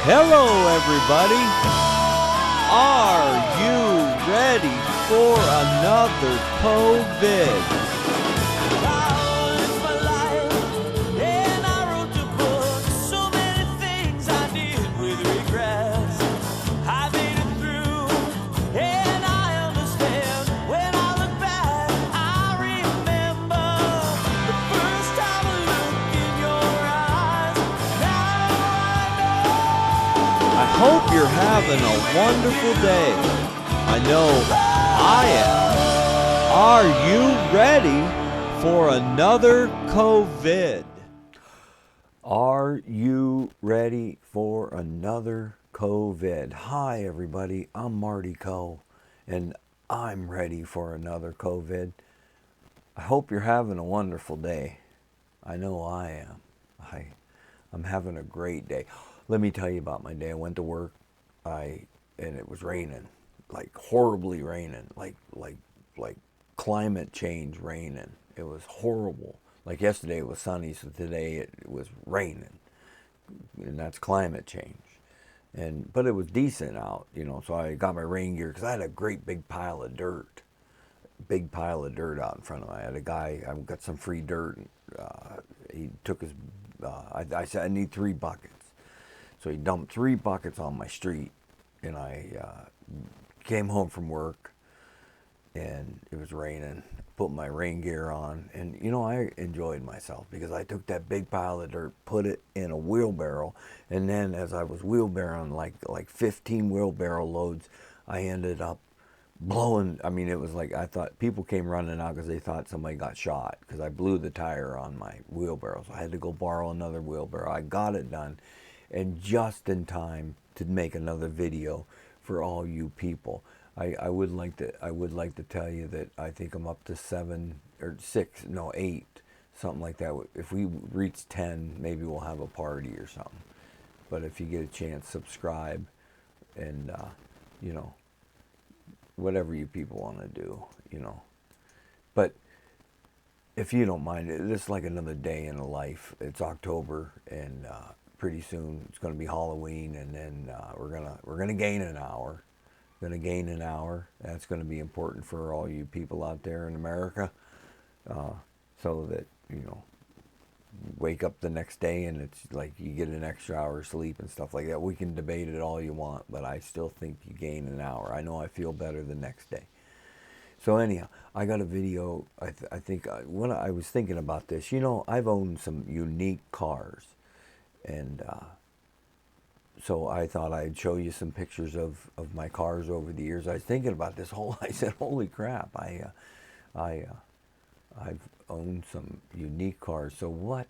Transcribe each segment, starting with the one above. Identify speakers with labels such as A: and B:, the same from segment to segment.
A: Hello, everybody. Are you ready for another Coevid? I hope you're having a wonderful day. I know I am. Are you ready for another Coevid? Are you ready for another Coevid? Hi, everybody. I'm Marty Co, and I'm ready for another Coevid. I hope you're having a wonderful day. I know I am. I'm having a great day. Let me tell you about my day. I went to work, and it was raining, like horribly raining, like climate change raining. It was horrible. Like yesterday it was sunny, so today it was raining, and that's climate change. But it was decent out, So I got my rain gear because I had a great big pile of dirt out in front of me. I had a guy. I got some free dirt. He took his. I said I need 3 buckets. So he dumped 3 buckets on my street, and I came home from work, and it was raining. Put my rain gear on, and I enjoyed myself because I took that big pile of dirt, put it in a wheelbarrow, and then as I was wheelbarrowing like 15 wheelbarrow loads, I ended up blowing. I mean, it was like I thought people came running out because they thought somebody got shot because I blew the tire on my wheelbarrow. So I had to go borrow another wheelbarrow. I got it done, and just in time to make another video for all you people. I would like to tell you that I think I'm up to 7 or 6, no 8, something like that. If we reach 10, maybe we'll have a party or something. But if you get a chance, subscribe, and whatever you people want to do, But if you don't mind, it's like another day in a life. It's October, and pretty soon it's going to be Halloween, and then we're gonna gain an hour. That's going to be important for all you people out there in America, so that wake up the next day and it's like you get an extra hour of sleep and stuff like that. We can debate it all you want, but I still think you gain an hour. I know I feel better the next day. So anyhow, I got a video. I think when I was thinking about this, I've owned some unique cars, and so I thought I'd show you some pictures of my cars over the years. I was thinking about this I said, holy crap, I've owned some unique cars. So what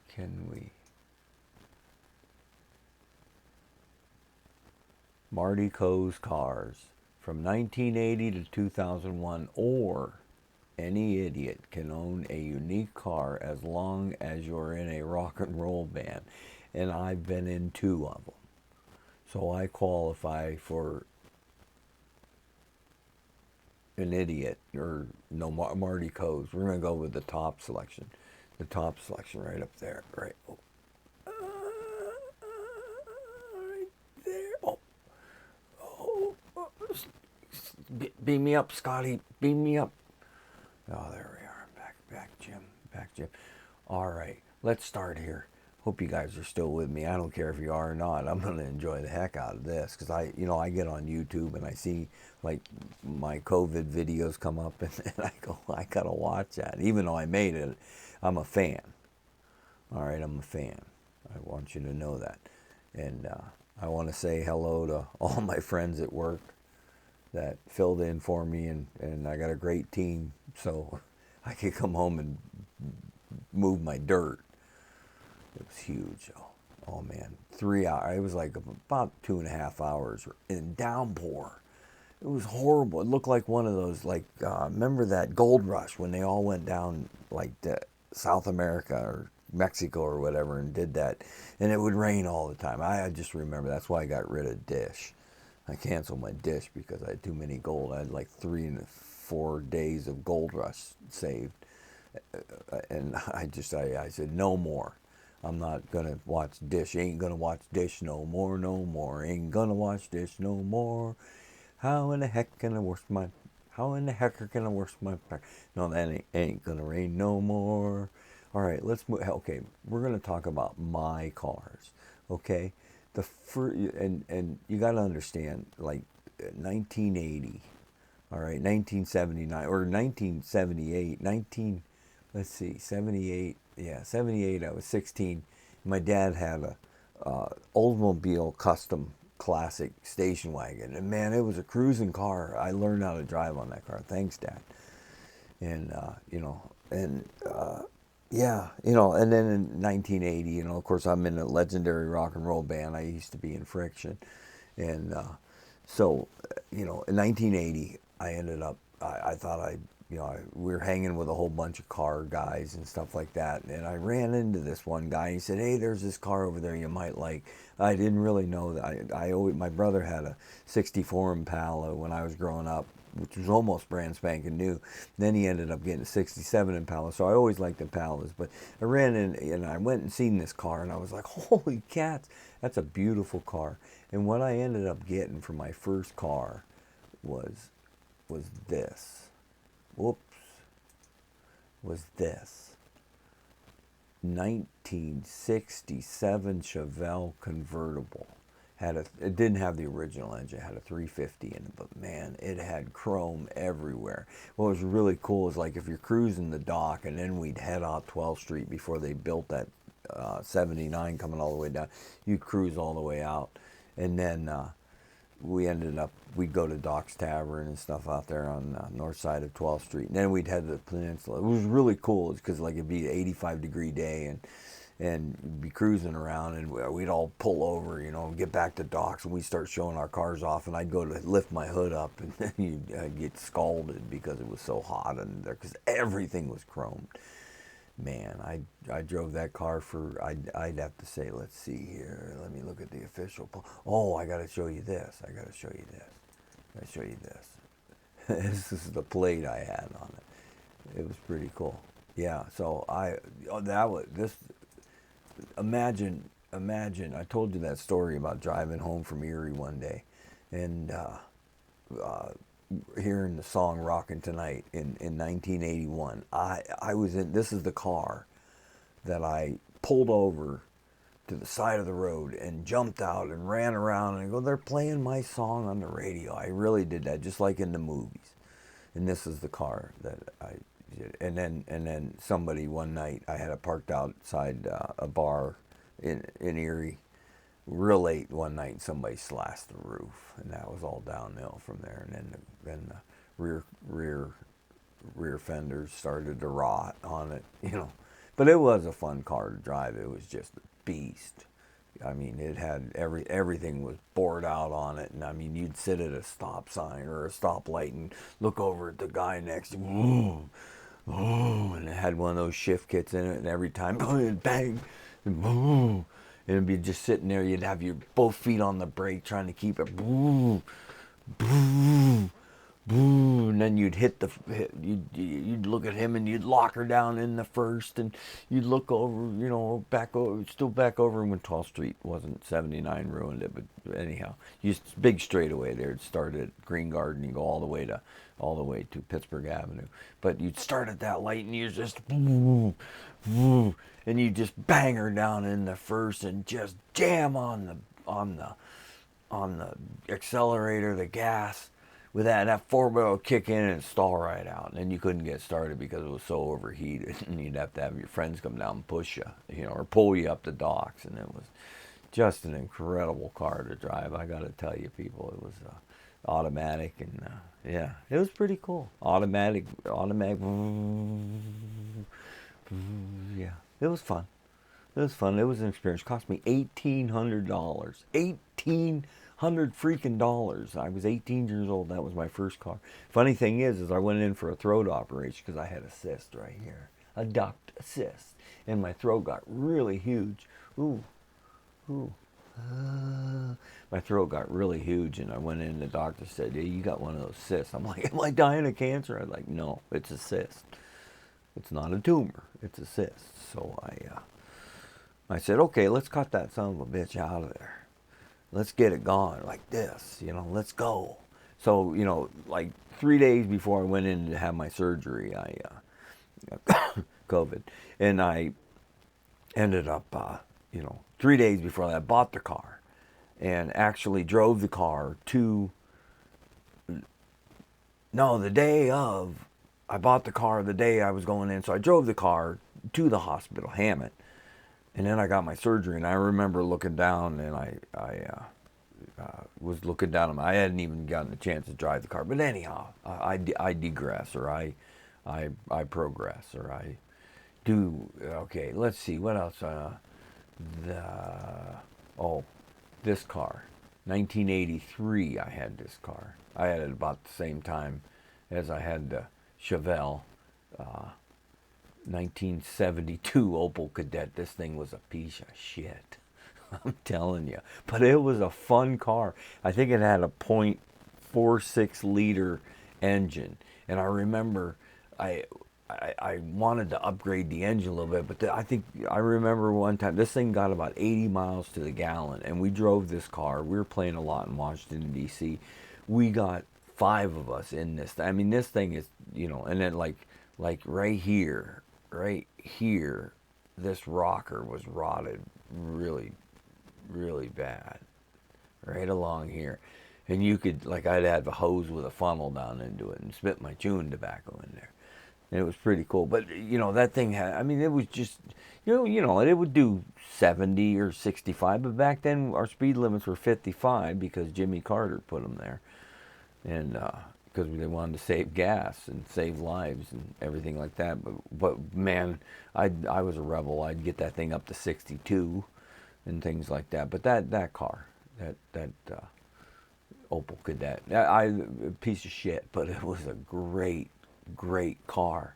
A: can we? Marty Co's cars from 1980 to 2001, or any idiot can own a unique car as long as you're in a rock and roll band. And I've been in 2 of them. So I qualify for an idiot, or no, Marty Co's. We're going to go with the top selection. The top selection right up there. Right. Oh. Right there. Oh. Beam me up, Scotty. Beam me up. Oh, there we are. Back, Jim. All right. Let's start here. Hope you guys are still with me. I don't care if you are or not. I'm going to enjoy the heck out of this because I get on YouTube and I see like my Coevid videos come up, and I go, I got to watch that. Even though I made it, I'm a fan. All right, I'm a fan. I want you to know that. And I want to say hello to all my friends at work that filled in for me, and I got a great team, so I could come home and move my dirt. It was huge, though. Oh, man. 3 hours. It was like about 2.5 hours in downpour. It was horrible. It looked like one of those, remember that gold rush when they all went down, to South America or Mexico or whatever and did that. And it would rain all the time. I just remember. That's why I got rid of Dish. I canceled my Dish because I had too many gold. I had like 3 and 4 days of gold rush saved. And I said, no more.
B: I'm not gonna watch Dish. Ain't gonna watch Dish no more, no more. Ain't gonna watch Dish no more. How in the heck can I wash my? How in the heck can I wash my back? No, that ain't gonna rain no more. All right, let's move. Okay, we're gonna talk about my cars. Okay, the first, and you gotta understand, like 1980. All right, 1979 or 1978, 19. Let's see, 78. Yeah, 78. I was 16. My dad had a Oldsmobile Custom Classic station wagon, and man, it was a cruising car. I learned how to drive on that car. Thanks, Dad. And yeah, and then in 1980, of course, I'm in a legendary rock and roll band. I used to be in Friction, and so, in 1980, I ended up. I thought we were hanging with a whole bunch of car guys and stuff like that, and I ran into this one guy. He said, "Hey, there's this car over there you might like." I didn't really know that. I always, my brother had a '64 Impala when I was growing up, which was almost brand spanking new. Then he ended up getting a '67 Impala, so I always liked Impalas. But I ran in and I went and seen this car, and I was like, "Holy cats, that's a beautiful car." And what I ended up getting for my first car was this. Whoops. Was this 1967 Chevelle convertible. It didn't have the original engine. It had a 350 in it, but man, it had chrome everywhere. What was really cool is, like, if you're cruising the dock, and then we'd head out 12th Street before they built that 79 coming all the way down. You'd cruise all the way out, and then we'd go to Doc's Tavern and stuff out there on the north side of 12th Street. And then we'd head to the peninsula. It was really cool because, like, it'd be an 85-degree day, and you'd be cruising around, and we'd all pull over, and get back to Doc's, and we'd start showing our cars off, and I'd go to lift my hood up, and then I'd get scalded because it was so hot in there because everything was chromed. Man, I drove that car for, I'd have to say, let's see here. Let me look at the official. Oh, I got to show you this. I got to show you this. I got to show you this. This is the plate I had on it. It was pretty cool. Yeah, so imagine, I told you that story about driving home from Erie one day, and hearing the song "Rockin' Tonight" in 1981. I was in. This is the car that I pulled over to the side of the road and jumped out and ran around and go. They're playing my song on the radio. I really did that, just like in the movies. And this is the car that I did. And then somebody one night, I had it parked outside a bar in Erie real late one night, and somebody slashed the roof, and that was all downhill from there. And then the rear fenders started to rot on it, But it was a fun car to drive. It was just a beast. I mean, it had everything was bored out on it, and I mean, you'd sit at a stop sign or a stoplight and look over at the guy next to you, and it had one of those shift kits in it, and every time it'd bang, and it'd be just sitting there. You'd have your both feet on the brake trying to keep it, and then you'd you'd look at him, and you'd lock her down in the first, and you'd look over, back over, still back over when 12th Street wasn't 79 ruined it, but anyhow, big straightaway there. It started at Green Garden, you go all the way to Pittsburgh Avenue, but you'd start at that light, and you just and you just bang her down in the first, and just jam on the accelerator, the gas. With that 4-wheel would kick in and stall right out, and then you couldn't get started because it was so overheated, and you'd have to have your friends come down and push you, or pull you up the docks, and it was just an incredible car to drive. I got to tell you, people, it was automatic, and yeah, it was pretty cool. Automatic, yeah, it was fun. It was fun. It was an experience. It cost me $1,800. $1,800 freaking dollars. I was 18 years old. That was my first car. Funny thing is I went in for a throat operation because I had a cyst right here, a duct cyst, and my throat got really huge. My throat got really huge, and I went in. The doctor said, "Hey, you got one of those cysts." I'm like, "Am I dying of cancer?" I'm like, "No, it's a cyst. It's not a tumor. It's a cyst." So I said, okay, let's cut that son of a bitch out of there. Let's get it gone like this, let's go. So, like 3 days before I went in to have my surgery, I COVID, and I ended up, 3 days before that, I bought the car and actually drove the car to, no, the day of, I bought the car the day I was going in, so I drove the car to the hospital, Hammett, and then I got my surgery, and I remember looking down, and I was looking down at I hadn't even gotten a chance to drive the car, but anyhow, I digress, or I progress, or I do, okay, let's see, what else, the, oh, this car, 1983, I had this car. I had it about the same time as I had the Chevelle, 1972 Opel Kadett. This thing was a piece of shit. I'm telling you. But it was a fun car. I think it had a .46 liter engine. And I remember I wanted to upgrade the engine a little bit, but I remember one time, this thing got about 80 miles to the gallon, and we drove this car. We were playing a lot in Washington, D.C. We got 5 of us in this. I mean, this thing is, and then like right here, this rocker was rotted really, really bad. Right along here. And you could, like, I'd have a hose with a funnel down into it and spit my chewing tobacco in there. And it was pretty cool. But, that thing had, I mean, it was just, it would do 70 or 65. But back then, our speed limits were 55 because Jimmy Carter put them there. And because they wanted to save gas and save lives and everything like that. But man, I was a rebel. I'd get that thing up to 62 and things like that. But that car, that Opel Kadett, a piece of shit, but it was a great car.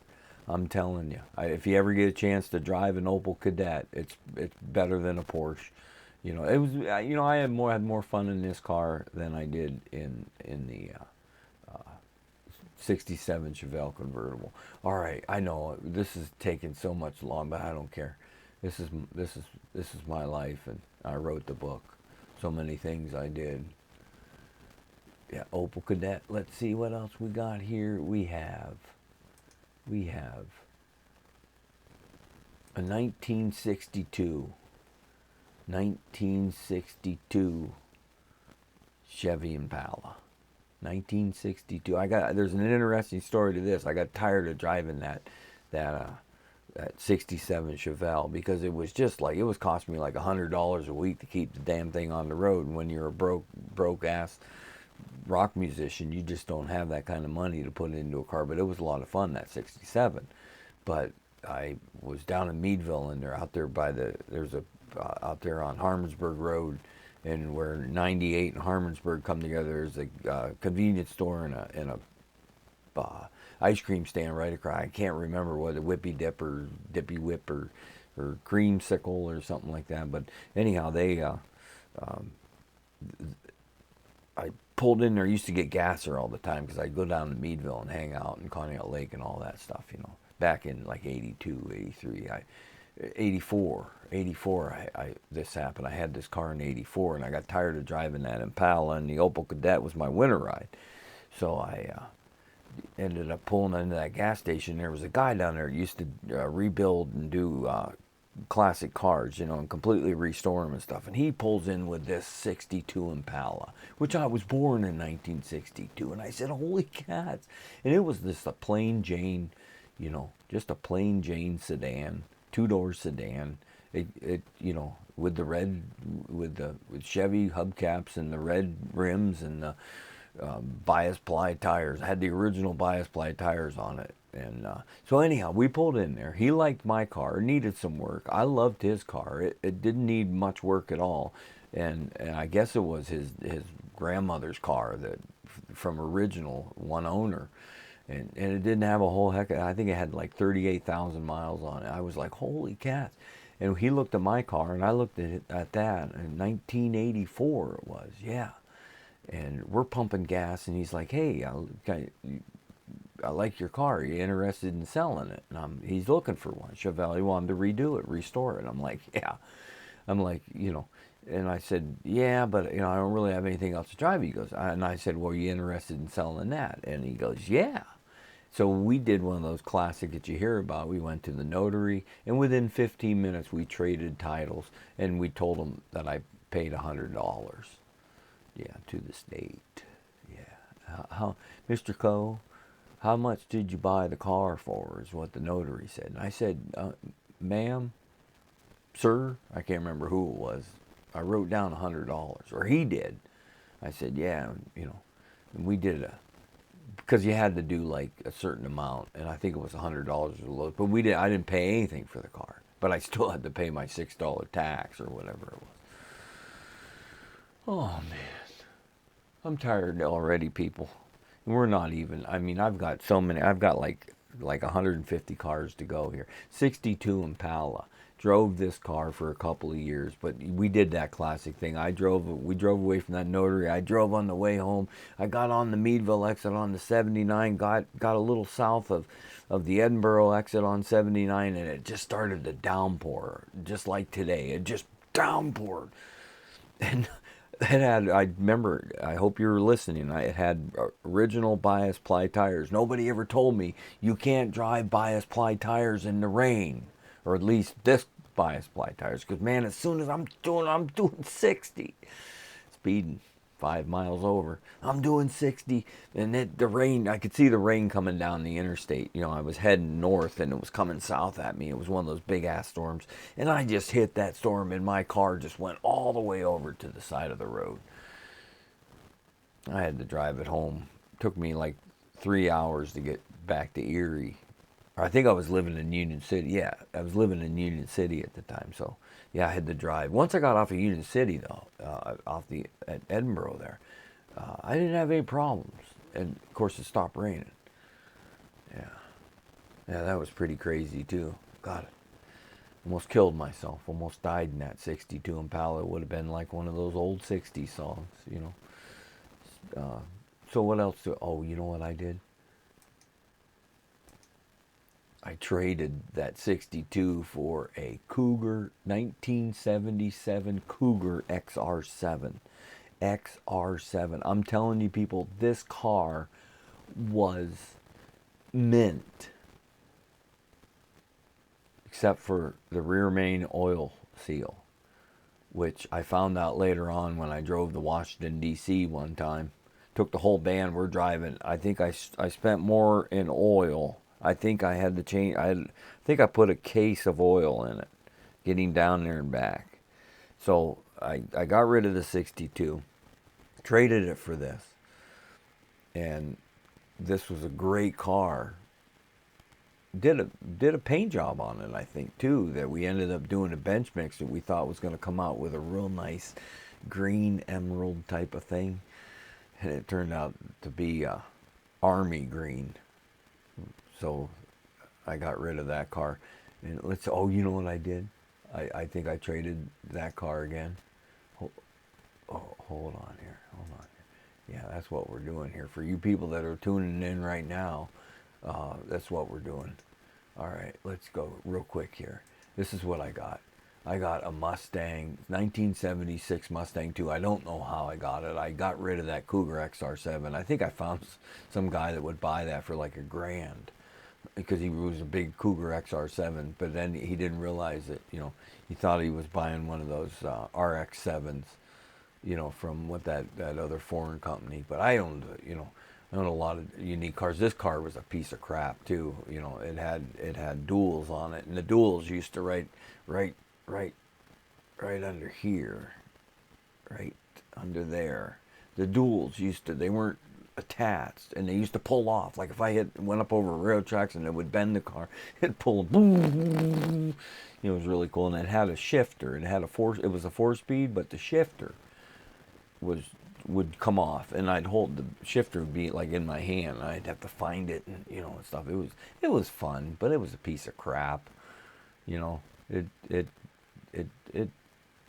B: I'm telling you, if you ever get a chance to drive an Opel Kadett, it's better than a Porsche. It was, I had more fun in this car than I did in the 67 Chevelle convertible. All right, I know this is taking so much long, but I don't care. This is my life, and I wrote the book. So many things I did. Yeah, Opel Kadett. Let's see what else we got here. We have a 1962 Chevy Impala. 1962. There's an interesting story to this. I got tired of driving that 67 Chevelle because it was just like, it was costing me like $100 a week to keep the damn thing on the road. And when you're a broke ass rock musician, you just don't have that kind of money to put into a car. But it was a lot of fun, that 67. But I was down in Meadville, and they're out there out there on Harmonsburg Road, and where 98 and Harmonsburg come together, there's a convenience store and a ice cream stand right across. I can't remember what, a Whippy Dip or Dippy Whip or Creamsicle or something like that. But anyhow, I pulled in there. I used to get gas there all the time because I'd go down to Meadville and hang out in Conneaut Lake and all that stuff, back in like 82, 83, 84, this happened. I had this car in 84, and I got tired of driving that Impala, and the Opel Kadett was my winter ride. So I ended up pulling into that gas station. There was a guy down there who used to rebuild and do classic cars, and completely restore them and stuff. And he pulls in with this 62 Impala, which I was born in 1962. And I said, holy cats. And it was just a plain Jane, just a plain Jane sedan, 2-door sedan. It with Chevy hubcaps and the red rims and the bias ply tires. I had the original bias ply tires on it. And so anyhow, we pulled in there. He liked my car. It needed some work. I loved his car. It didn't need much work at all. And I guess it was his grandmother's car, from original one owner. And it didn't have a whole heck of, I think it had like 38,000 miles on it. I was like, holy cats. And he looked at my car, and I looked at that. In 1984 it was, yeah. And we're pumping gas, and he's like, hey, like your car. Are you interested in selling it? And he's looking for one. Chevelle, he wanted to redo it, restore it. I'm like, yeah. I'm like, and I said, yeah, but I don't really have anything else to drive. He goes, and I said, well, are you interested in selling that? And he goes, yeah. So we did one of those classic that you hear about. We went to the notary, and within 15 minutes we traded titles, and we told him that I paid $100. Yeah, to the state. Yeah. How, Mr. Coe, how much did you buy the car for? Is what the notary said. And I said, ma'am, sir, I can't remember who it was. I wrote down $100, or he did. I said, yeah, and we did because you had to do like a certain amount, and I think it was $100 or low. But I didn't pay anything for the car, but I still had to pay my $6 tax or whatever it was. Oh man, I'm tired already, people. And we're not even. I mean, I've got so many. I've got like 150 cars to go here. 62 Impala. Drove this car for a couple of years, but we did that classic thing. We drove away from that notary. I drove on the way home. I got on the Meadville exit on the 79, got a little south of the Edinburgh exit on 79, and it just started to downpour, just like today. It just downpoured. And I remember, I hope you were listening, it had original bias ply tires. Nobody ever told me you can't drive bias ply tires in the rain. Or at least this bias ply tires, because man, as soon as I'm doing 60, speeding 5 miles over, I'm doing 60, and the rain, I could see the rain coming down the interstate. I was heading north, and it was coming south at me. It was one of those big ass storms, and I just hit that storm, and my car just went all the way over to the side of the road. I had to drive it home. It took me like 3 hours to get back to Erie. I think I was living in Union City. Yeah, I was living in Union City at the time. So, yeah, I had to drive. Once I got off of Union City, though, at Edinburgh there, I didn't have any problems. And, of course, it stopped raining. Yeah. Yeah, that was pretty crazy, too. God, almost killed myself. Almost died in that 62 Impala. It would have been like one of those old 60s songs, So what else? You know what I did? I traded that 62 for a Cougar, 1977 Cougar XR7. XR7. I'm telling you people, this car was mint. Except for the rear main oil seal, which I found out later on when I drove to Washington, D.C. one time. Took the whole band, we're driving. I think I spent more in oil. I think I had to change. I think I put a case of oil in it, getting down there and back. So I got rid of the 62, traded it for this, and this was a great car. Did a paint job on it, I think, too. That we ended up doing a bench mix that we thought was going to come out with a real nice green emerald type of thing, and it turned out to be army green. So I got rid of that car. And you know what I did? I think I traded that car again. Hold on here. Yeah, that's what we're doing here. For you people that are tuning in right now, that's what we're doing. All right, let's go real quick here. This is what I got. I got a Mustang, 1976 Mustang 2. I don't know how I got it. I got rid of that Cougar XR7. I think I found some guy that would buy that for like $1,000. Because he was a big Cougar XR7, but then he didn't realize that, he thought he was buying one of those RX-7s, from that other foreign company. But I owned, I owned a lot of unique cars. This car was a piece of crap too. It had duals on it, and the duals used to right under here, right under there. The duals they weren't attached, and they used to pull off. Like if I went up over rail tracks and it would bend the car, it'd pull. Boom. It was really cool, and it had a shifter. It had it was a 4-speed, but the shifter would come off, and I'd hold the shifter would be like in my hand. And I'd have to find it, and and stuff. It was fun, but it was a piece of crap.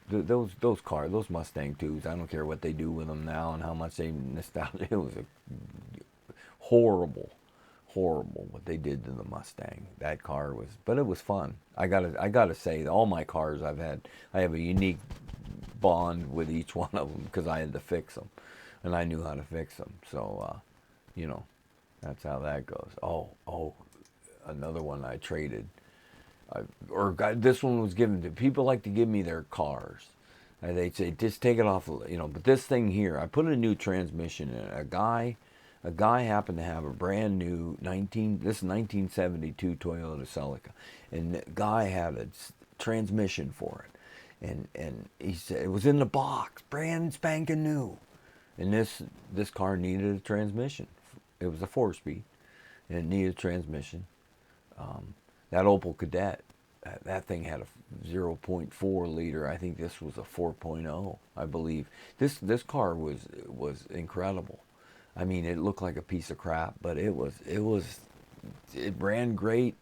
B: Those cars, those Mustang 2s, I don't care what they do with them now and how much they missed out. It was a horrible horrible what they did to the Mustang. That car was, but it was fun. I gotta say, all my cars I've had, I have a unique bond with each one of them because I had to fix them, and I knew how to fix them. So, you know, that's how that goes. Oh, another one I traded, this one was given to people. Like to give me their cars. They'd say, just take it off, you know. But this thing here, I put a new transmission in it. A guy happened to have a brand new 1972 Toyota Celica, and the guy had a transmission for it, and he said it was in the box, brand spanking new, and this car needed a transmission. It was a 4-speed, and it needed a transmission. That Opel Kadett, that thing had a 0.4 liter. I think this was a 4.0, I believe. This car was incredible. I mean, it looked like a piece of crap, but it ran great.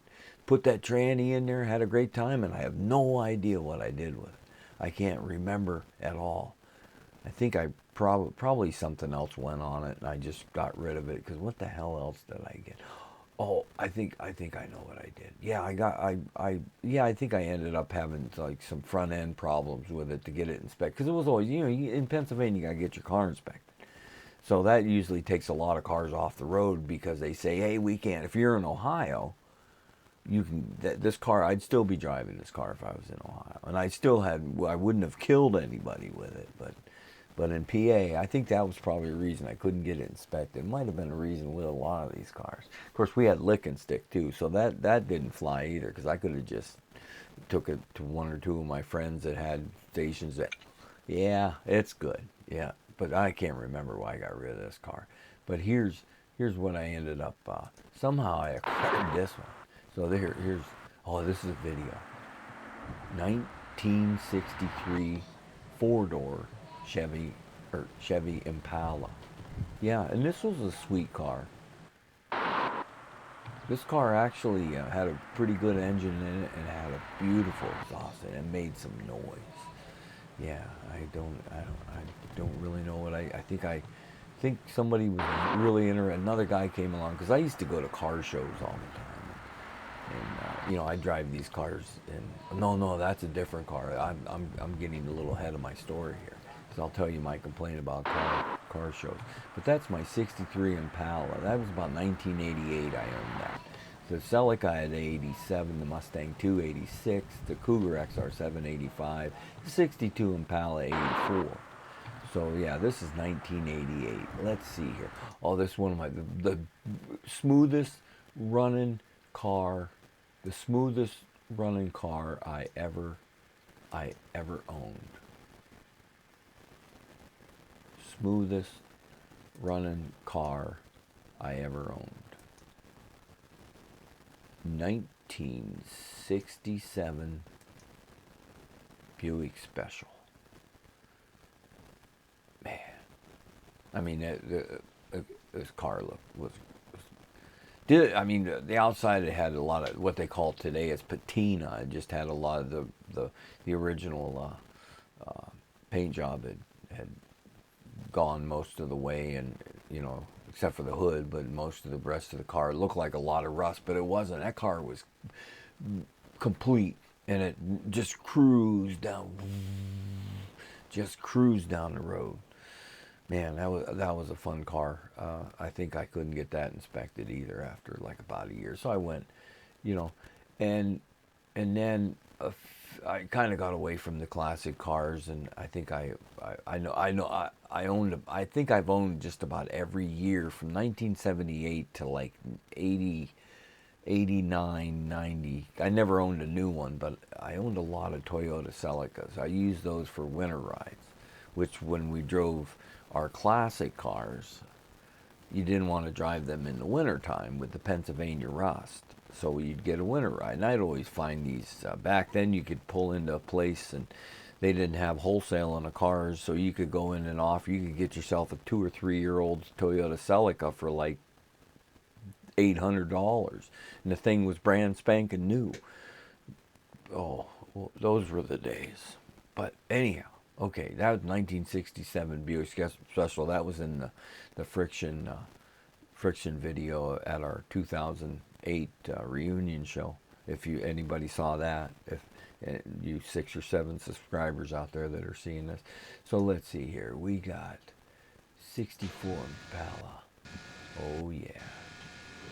B: Put that tranny in there, had a great time, and I have no idea what I did with it. I can't remember at all. I think I probably something else went on it, and I just got rid of it because what the hell else did I get? Oh, I think I know what I did. Yeah, I think I ended up having like some front end problems with it to get it inspected because it was always, you know, in Pennsylvania you gotta get your car inspected. So that usually takes a lot of cars off the road because they say, hey, we can't. If you're in Ohio, you can. This car, I'd still be driving this car if I was in Ohio, and I wouldn't have killed anybody with it. But in PA, I think that was probably a reason I couldn't get it inspected. It might have been a reason with a lot of these cars. Of course, we had lick and stick too, so that didn't fly either because I could have just took it to one or two of my friends that had stations that, yeah, it's good, yeah. But I can't remember why I got rid of this car. But here's what I ended up. Somehow I acquired this one. So here's. Oh, this is a video. 1963 4-door Chevy Impala. Yeah, and this was a sweet car. This car actually had a pretty good engine in it and had a beautiful exhaust and it made some noise. Yeah, I don't really know what I think somebody was really interested. Another guy came along because I used to go to car shows all the time, and you know, I drive these cars. And no, that's a different car. I'm getting a little ahead of my story here because I'll tell you my complaint about car shows. But that's my '63 Impala. That was about 1988. I owned that. The Celica I had 87, the Mustang 2 86, the Cougar XR7 85, the 62 Impala 84. So yeah, this is 1988. Let's see here. Oh, this is one of the smoothest running car, the smoothest running car I ever owned. Smoothest running car I ever owned. 1967 Buick Special. Man, I mean, this car was I mean, the outside it had a lot of what they call today as patina. It just had a lot of the original paint job had gone most of the way, and you know, except for the hood, but most of the rest of the car looked like a lot of rust, but it wasn't. That car was complete, and it just cruised down the road. Man, that was a fun car. I think I couldn't get that inspected either after like about a year. So I went, you know, and then I kind of got away from the classic cars, and I think I think I've owned just about every year from 1978 to like 80, 89, 90. I never owned a new one, but I owned a lot of Toyota Celicas. I used those for winter rides, which when we drove our classic cars, you didn't want to drive them in the wintertime with the Pennsylvania rust. So you'd get a winter ride. And I'd always find these, back then you could pull into a place and they didn't have wholesale on the cars, so you could go in and offer, you could get yourself a 2 or 3 year old Toyota Celica for like $800. And the thing was brand spanking new. Oh, well, those were the days. But anyhow, okay, that was 1967 Buick Special. That was in the friction friction video at our 2008 reunion show. If anybody saw that, if you 6 or 7 subscribers out there that are seeing this. So let's see here. We got 64 Impala. Oh yeah.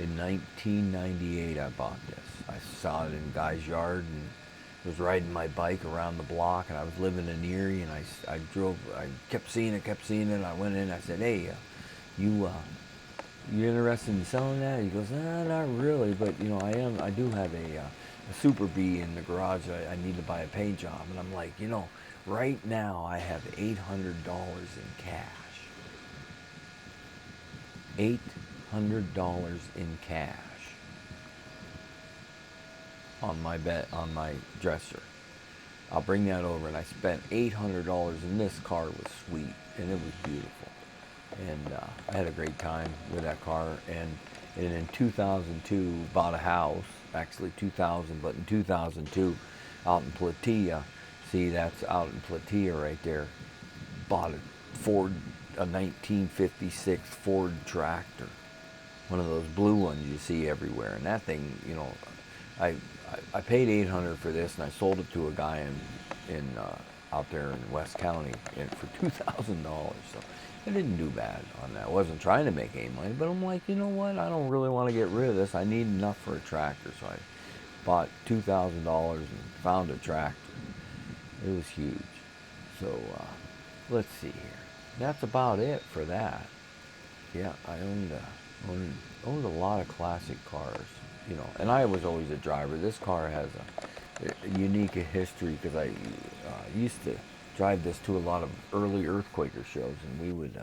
B: In 1998 I bought this. I saw it in a guy's yard and was riding my bike around the block, and I was living in Erie, and I kept seeing it. I went in, I said, hey, you interested in selling that? He goes, nah, not really, but I do have a Super Bee in the garage. I need to buy a paint job. And I'm like, right now I have $800 in cash. $800 in cash on my dresser. I'll bring that over, and I spent $800, and this car was sweet, and it was beautiful. And I had a great time with that car. And in 2002, bought a house, actually 2000, but in 2002, out in Platia. See, that's out in Platia right there. Bought a 1956 Ford tractor, one of those blue ones you see everywhere. And that thing, I paid $800 for this, and I sold it to a guy in out there in West County for $2,000. So I didn't do bad on that. I wasn't trying to make any money, but I'm like, you know what? I don't really want to get rid of this. I need enough for a tractor, so I bought $2,000 and found a tractor. It was huge. So let's see here. That's about it for that. Yeah, I owned a lot of classic cars, and I was always a driver. This car has a unique history because I used to drive this to a lot of early Earthquaker shows, and we would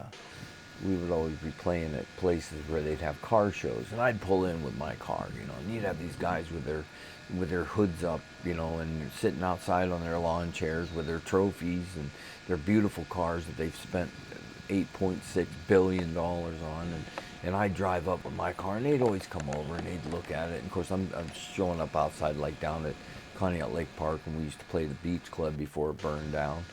B: always be playing at places where they'd have car shows, and I'd pull in with my car, and you'd have these guys with their hoods up, and sitting outside on their lawn chairs with their trophies and their beautiful cars that they've spent $8.6 billion on, and I'd drive up with my car, and they'd always come over and they'd look at it. And of course, I'm showing up outside, like down at Conneaut Lake Park, and we used to play the Beach Club before it burned down.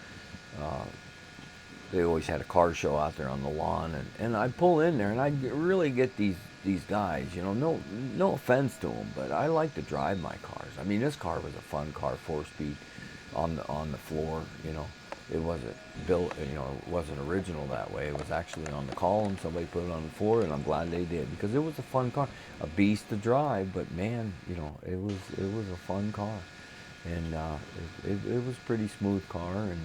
B: They always had a car show out there on the lawn, and I'd pull in there, and I'd really get these guys, no offense to them, but I like to drive my cars. I mean, this car was a fun car, 4-speed on the floor, It wasn't built, it wasn't original that way. It was actually on the column. Somebody put it on the floor, and I'm glad they did, because it was a fun car, a beast to drive. But man, it was a fun car, and it was a pretty smooth car, and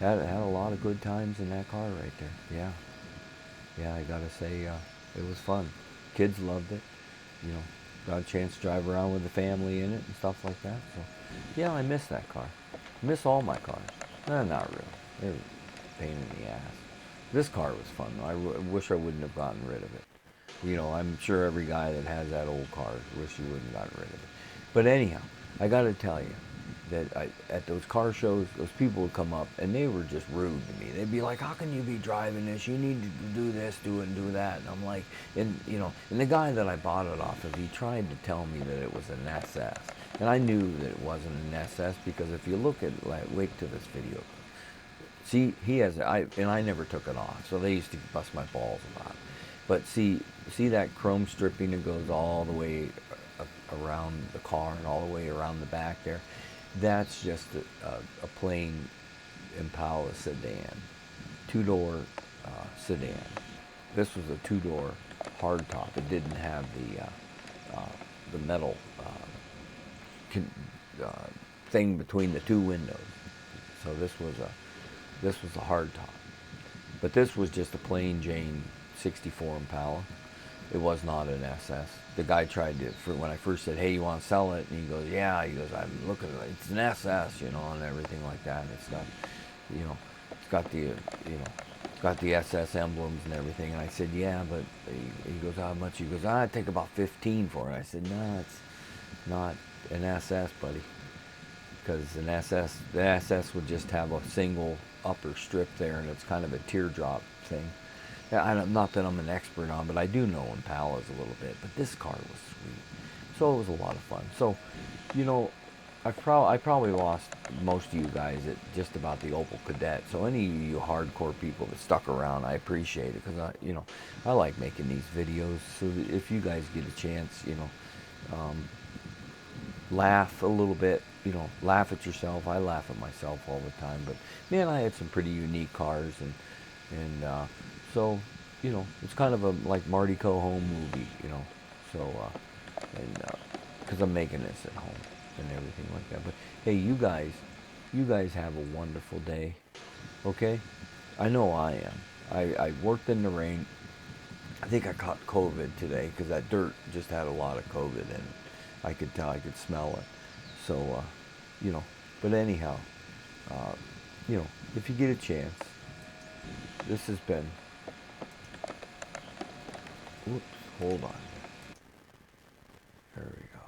B: had a lot of good times in that car right there. Yeah, I gotta say, it was fun. Kids loved it. Got a chance to drive around with the family in it and stuff like that. So yeah, I miss that car. I miss all my cars. Not really. They were a pain in the ass. This car was fun, though. I wish I wouldn't have gotten rid of it. I'm sure every guy that has that old car wish he wouldn't have gotten rid of it. But anyhow, I got to tell you that at those car shows, those people would come up, and they were just rude to me. They'd be like, how can you be driving this? You need to do this, do it, and do that. And I'm like, and the guy that I bought it off of, he tried to tell me that it was an SS. And I knew that it wasn't an SS, because if you look at, wait to this video. See, he has, and I never took it off, so they used to bust my balls about it. But see that chrome stripping that goes all the way around the car and all the way around the back there? That's just a plain Impala sedan, 2-door sedan. This was a 2-door hardtop. It didn't have the metal thing between the two windows. So this was a hardtop. But this was just a plain Jane 64 Impala. It was not an SS. The guy tried to, when I first said, hey, you want to sell it? And he goes, yeah. He goes, I'm looking at it. It's an SS, and everything like that. It's got the SS emblems and everything. And I said, yeah, but he goes, how much? He goes, I'd take about 15 for it. I said, no, it's not an SS, buddy. Because the SS would just have a single upper strip there, and it's kind of a teardrop thing. Not that I'm an expert on, but I do know Impalas a little bit. But this car was sweet, so it was a lot of fun. So, I probably lost most of you guys at just about the Opel Cadet. So any of you hardcore people that stuck around, I appreciate it, because I like making these videos. So that if you guys get a chance, laugh a little bit, laugh at yourself. I laugh at myself all the time, but man, I had some pretty unique cars, and so it's kind of a like Marty Co home movie, so and because I'm making this at home and everything like that. But hey, you guys have a wonderful day, okay? I know I am. I worked in the rain. I think I caught COVID today because that dirt just had a lot of COVID in it. I could tell, I could smell it. So, but anyhow, if you get a chance, this has been, whoops, hold on. There we go.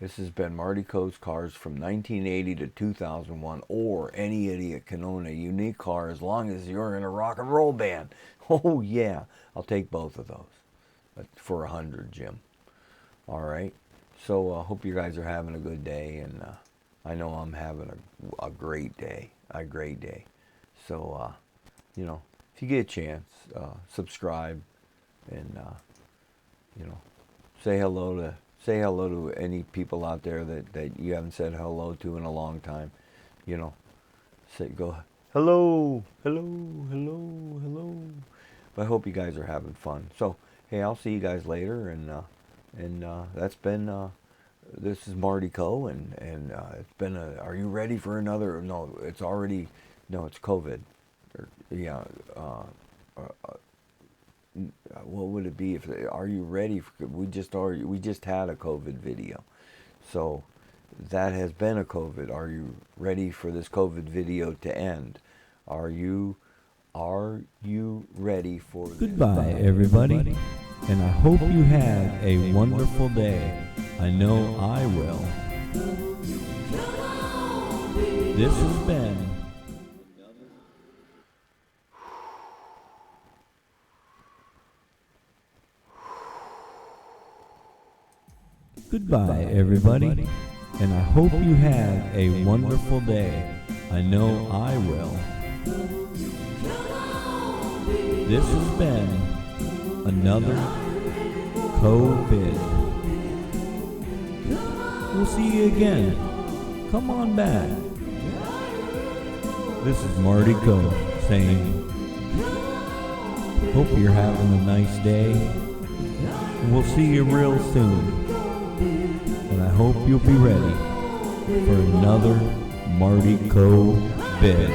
B: This has been Marty Co's Cars from 1980 to 2001, or any idiot can own a unique car as long as you're in a rock and roll band. Oh yeah, I'll take both of those for 100, Jim. All right. So I hope you guys are having a good day, and I know I'm having a great day, So, if you get a chance, subscribe, and say hello to any people out there that you haven't said hello to in a long time. Go hello. But I hope you guys are having fun. So hey, I'll see you guys later, and that's been this is Marty Co, and it's been are you ready for another? No, it's already, no, it's Coevid. What would it be if are you ready for, we just had a Coevid video, so that has been a Coevid. Are you ready for this Coevid video to end? Are you ready for this?
A: Goodbye, everybody, and I hope you have a wonderful day. I know I will. This has been Goodbye, everybody, and I hope you have a wonderful day. I know I will. This has been another Coevid. We'll see you again. Come on back. This is Marty Co saying, hope you're having a nice day. We'll see you real soon. And I hope you'll be ready for another Marty Co vid.